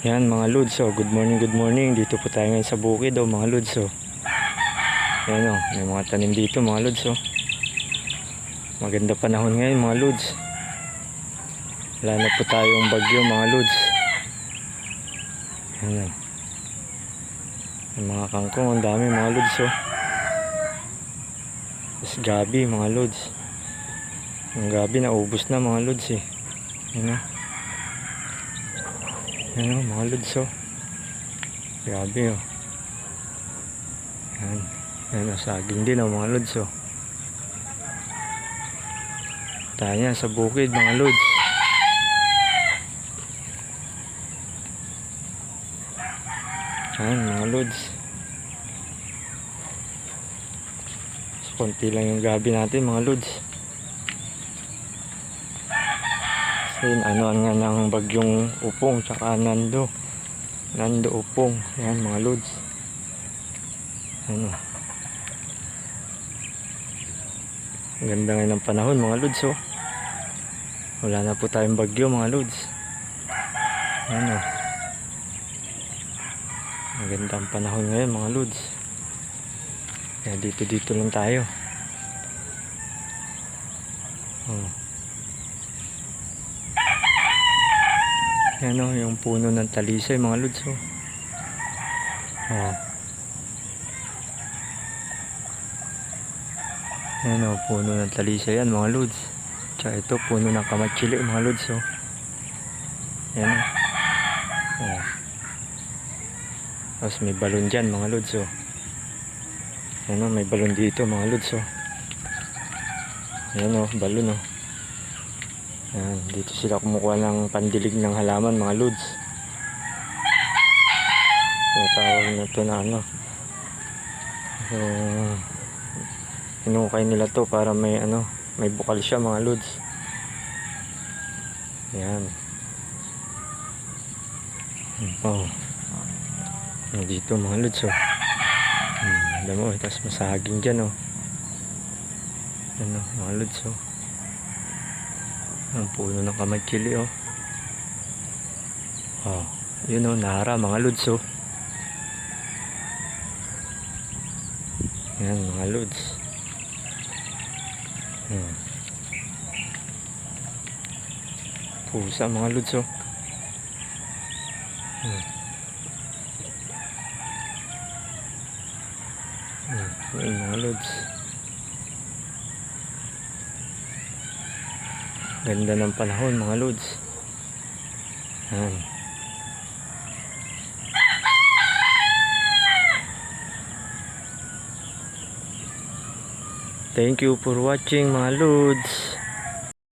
Yan mga lods, good morning, good morning. Dito po tayo ngayon sa bukid mga lods. Yan may mga tanim dito mga lods. Maganda panahon ngayon mga lods. Wala na po tayong bagyo mga lods. Yan yung mga kangkong, ang dami mga lods. Tapos gabi mga lods. Yung gabi naubos na mga lods Yan Yan mga lods grabe Yan saging din mga lods tayo yan sa bukid mga lods. Yan mga lods. So, konti lang yung gabi natin mga lods. Kasi ano nga ng bagyong Upong tsaka Nando Upong. Yan mga lods. Ang ganda nga ng panahon mga lods wala na po tayong bagyo mga lods. Ang ganda ang panahon ngayon mga lods. Kaya dito lang tayo. Yan yung puno ng talisay mga lods Yan puno ng talisay yan mga lods. Tsaka ito puno ng kamatsili mga lods Yan tapos may balon dyan mga lods Yan may balon dito mga lods Yan balon Yan, dito sila kumukuha ng pandilig ng halaman mga lods. Tawag na ito na hinukay nila to para may may bukal siya mga lods. Yan. Dito mga lods alam mo, tapos masaging dyan yan mga lods ang puno ng kamatsili yun nara mga lods yan mga lods. Pusa mga lods yan mga lods. Ganda ng panahon mga lods. Yan. Thank you for watching mga lods.